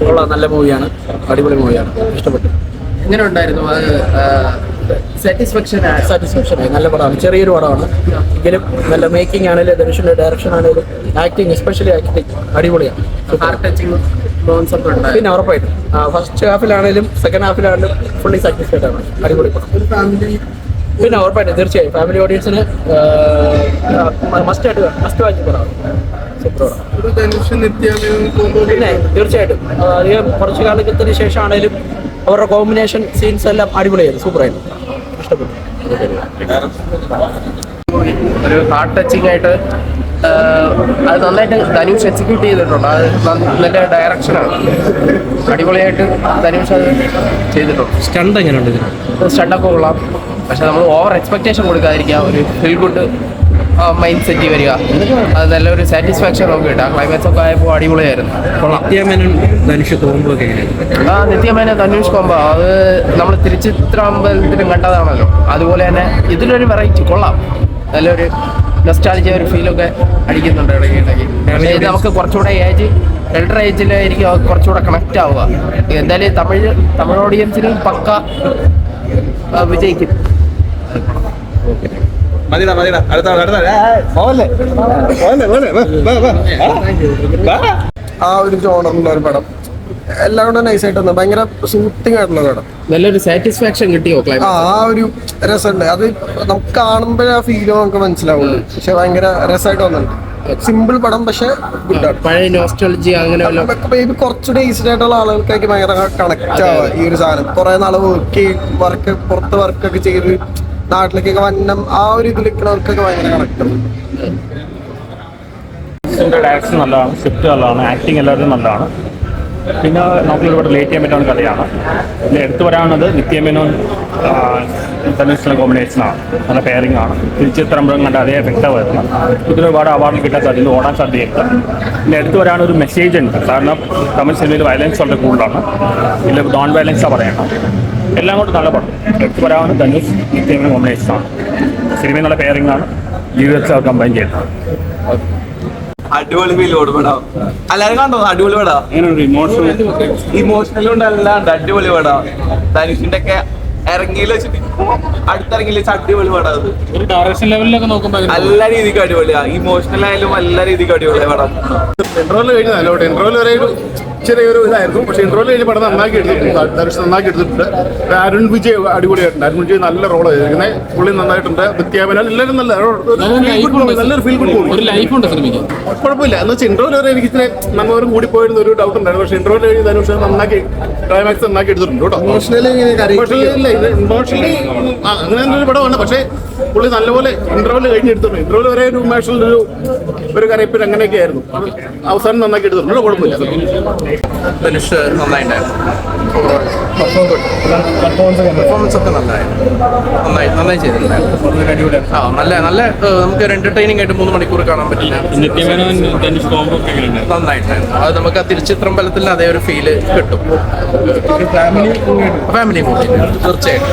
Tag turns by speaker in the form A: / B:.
A: കൊള്ളാം, നല്ല മൂവിയാണ്, അടിപൊളി മൂവിയാണ്, ഇഷ്ടപ്പെട്ടു.
B: എങ്ങനെ ഉണ്ടായിരുന്നു അത്? സാറ്റിസ്ഫാക്ഷൻ
A: ആയി, നല്ല പടമാണ്, ചെറിയൊരു പടമാണ് എങ്കിലും നല്ല മേക്കിംഗ് ആണെങ്കിലും ധനുഷിന്റെ ഡയറക്ഷൻ ആണെങ്കിലും ആക്ടിങ്, എസ്പെഷ്യലി ആക്ടിങ് അടിപൊളിയാണ്.
B: ഹാർട്ട് ടച്ചിങ് മോൺസ് ഒക്കെ ഉണ്ടായിരുന്നു.
A: പിന്നെ ഉറപ്പായിട്ടും ഫസ്റ്റ് ഹാഫിലാണെങ്കിലും സെക്കൻഡ് ഹാഫിലാണെങ്കിലും ഫുള്ളി സാറ്റിസ്ഫൈഡ് ആണ്, അടിപൊളി പടം.
B: ഒരു ഫാമിലി
A: പിന്നെ ഉറപ്പായിട്ടും തീർച്ചയായും ഫാമിലി ഓഡിയൻസിന് മസ്റ്റ് വാച്ച് പടമാണ്, സൂപ്പർ പടം.
B: ഒരു ധനുഷ് നിത്യാമേനോൻ
A: പിന്നെ തീർച്ചയായിട്ടും അധികം കുറച്ചു കാലത്തിന് ശേഷമാണേലും അവരുടെ കോമ്പിനേഷൻ സീൻസ് എല്ലാം അടിപൊളിയായിരുന്നു, സൂപ്പറായിരുന്നു, ഇഷ്ടപ്പെട്ടു.
B: ഒരു ഹാർട്ട് ടച്ചിങ് ആയിട്ട് അത് നന്നായിട്ട് ധനുഷ് എക്സിക്യൂട്ട് ചെയ്തിട്ടുണ്ട്. അത് നല്ല ഡയറക്ഷനാണ്, അടിപൊളിയായിട്ട് ധനുഷ് അത് ചെയ്തിട്ടുണ്ട്.
A: സ്റ്റണ്ട് എങ്ങനെയുണ്ട് ഇതിന്?
B: സ്റ്റണ്ടൊക്കെ കൊള്ളാം, പക്ഷെ നമ്മൾ ഓവർ എക്സ്പെക്ടേഷൻ കൊടുക്കാതിരിക്കുക, ഒരു ഫീൽ ഗുഡ് മൈൻഡ് സെറ്റ് വരിക, അത് നല്ലൊരു സാറ്റിസ്ഫാക്ഷൻ നമുക്ക് കിട്ടുക. ക്ലൈമാക്സ് ഒക്കെ ആയപ്പോൾ അടിപൊളിയായിരുന്നു.
A: നിത്യമേനോൻ ധനുഷ് കോംബോ ഒക്കെ എങ്ങനെയാണ്?
B: നിത്യമേനോൻ ധനുഷ് കോംബോ അത് നമ്മൾ തിരുച്ചിത്രമ്പലത്തിലും കണ്ടതാണല്ലോ, അതുപോലെ തന്നെ ഇതിലൊരു വെറൈറ്റി കൊള്ളാം, നല്ലൊരു നൊസ്റ്റാൾജിയ ഒരു ഫീലൊക്കെ അടിക്കുന്നുണ്ട് ഇടയ്ക്ക്. പക്ഷേ ഇത് നമുക്ക് കുറച്ചുകൂടെ എൽഡർ ഏജിലായിരിക്കും കുറച്ചുകൂടെ കണക്റ്റ് ആവുക. എന്തായാലും തമിഴ് ഓഡിയൻസിന് പക്ക വിജയിക്കും.
C: ആ ഒരു ജോണറുള്ള ഒരു പടം, എല്ലാം കൂടെ നൈസായിട്ട് വന്നു, ഭയങ്കര സൂട്ടിങ് ആയിട്ടുള്ള പടം,
B: നല്ലൊരു സാറ്റിസ്ഫാക്ഷൻ കിട്ടിയോ?
C: ആ ഒരു രസമുണ്ട്, അത് നമുക്ക് കാണുമ്പോഴേ ആ ഫീല് നമുക്ക് മനസ്സിലാവുള്ളൂ. പക്ഷെ ഭയങ്കര രസമായിട്ട് വന്നിട്ടുണ്ട്. സിമ്പിൾ പടം, പക്ഷെ ഗുഡാണ്.
B: പഴയ നോസ്റ്റാൾജി അങ്ങനെ
C: കുറച്ചുകൂടെ ഈസി ആയിട്ടുള്ള ആളുകൾക്കൊക്കെ ഭയങ്കര കണക്ട് ആവുക ഈ ഒരു സാധനം. കുറെ നാള് വർക്ക് പുറത്ത് വർക്കൊക്കെ ചെയ്ത് നാട്ടിലേക്കൊക്കെ വന്നം ആ ഒരു ഇതിൽ നിൽക്കുന്നവർക്കൊക്കെ ഭയങ്കര കണക്ട് ആണ്.
D: ഡയറക്ഷൻ നല്ലതാണ്, സ്ക്രിപ്റ്റ് നല്ലതാണ്, ആക്ടിങ് എല്ലാവരും നല്ലതാണ്. പിന്നെ നമുക്ക് ഒരുപാട് റിലേറ്റ് ചെയ്യാൻ പറ്റുന്ന കഥയാണ്. പിന്നെ എടുത്തു വരാനുള്ളത് നിത്യമേനോൻ ധനുഷിന്റെ കോമ്പിനേഷനാണ്, നല്ല പെയറിംഗ് ആണ്. തിരുച്ചിത്രമ്പലം കണ്ട അതേ എഫക്റ്റാണ് വരുന്നത്. ഇതിന് ഒരുപാട് അവാർഡ് കിട്ടാൻ സാധ്യത, ഓടാൻ സാധ്യതയുണ്ട്. പിന്നെ എടുത്തു വരാനൊരു മെസ്സേജ് ഉണ്ട്, കാരണം തമിഴ് സിനിമയിൽ വയലൻസ് വളരെ കൂടുതലാണ്, ഇല്ല നോൺ വയലൻസാണ് പറയണം. എല്ലാം കൊണ്ട് നല്ല പടം. എടുത്തു വരാവുന്ന ധനുഷ് നിത്യമേനോൻ കോമ്പിനേഷനാണ്, സിനിമയിൽ നല്ല പെയറിംഗ് ആണ്, ജീവിതത്തിൽ കമ്പൈൻ ചെയ്യുന്നത്.
E: അടിപൊളി ഫീൽ ഓടുപെടാം, എല്ലാരും കണ്ടോ? അടിപൊളി പടാ, ഇമോഷണലും അല്ലാണ്ട് അടിപൊളി പടാ. ധനുഷിന്റെ ഒക്കെ ഇറങ്ങിയിൽ വെച്ചിട്ട് അടുത്തിറങ്ങിയിൽ വെച്ച് അടിപൊളി പടാ.
D: ഒരു ഡയറക്ഷൻ ലെവലിലൊക്കെ നോക്കുമ്പോൾ
E: എല്ലാ രീതിക്കും അടിപൊളിയാ, ഇമോഷണൽ ആയാലും എല്ലാ രീതിക്കും അടിപൊളിയാ പടം.
F: ഇൻട്രോല് കഴിഞ്ഞതല്ലോ, ഇൻട്രോല് വരെ ഒരു ചെറിയൊരു ഇതായിരുന്നു. പക്ഷേ ഇൻട്രോല് കഴിഞ്ഞ് പടം നന്നാക്കി എടുത്തിട്ടുണ്ട്, ധനുഷ് നന്നാക്കി എടുത്തിട്ടുണ്ട്. അരുൺ വിജയ് അടിപൊളിയായിട്ടുണ്ട്, അരുൺ വിജയ് നല്ല റോൾ ചെയ്തിരിക്കുന്നത്, പുള്ളി നന്നായിട്ടുണ്ട്. നിത്യാമേനോൻ എല്ലാവരും നല്ലൊരു ഫീൽ ഗുഡ് മൂവി, കുഴപ്പമില്ല. എന്ന് വെച്ചാൽ ഇൻട്രോല് വരെ എനിക്ക് ഇച്ചിരി നന്നവരും കൂടി പോയിരുന്ന ഒരു ഡൗട്ട് ഉണ്ടായിരുന്നു. പക്ഷേ ഇൻട്രോല് കഴിഞ്ഞ് ധനുഷ് നന്നാക്കി ക്ലൈമാക്സ് നന്നാക്കി എടുത്തിട്ടുണ്ട് കേട്ടോ. ഇമോഷണലി അങ്ങനെ ഒരു പടമാണ്, പക്ഷേ പുള്ളി നല്ലപോലെ ഇൻട്രോല് കഴിഞ്ഞ് എടുത്തിട്ടുണ്ട്. ഇൻട്രോല് വരെ ഒരു ഇമോഷണൽ ഒരു കരയിപ്പിൽ അങ്ങനെയൊക്കെ ആയിരുന്നു, അവസാനം നന്നാക്കി എടുത്തിട്ടുണ്ട്, കുഴപ്പമില്ല.
B: ധനുഷ് നന്നായിട്ടുണ്ടായിരുന്നു, പെർഫോമൻസ് ഒക്കെ നന്നായി ചെയ്തിട്ടുണ്ടായിരുന്നു. നല്ല നമുക്ക് ഒരു എന്റർടൈനിങ് ആയിട്ട് 3 മണിക്കൂർ കാണാൻ പറ്റില്ല, നന്നായിട്ടായിരുന്നു. അത് നമുക്ക് ആ തിരുച്ചിത്രമ്പലത്തിൽ അതേ ഒരു ഫീല് കിട്ടും. ഫാമിലി മൂവി തീർച്ചയായിട്ടും.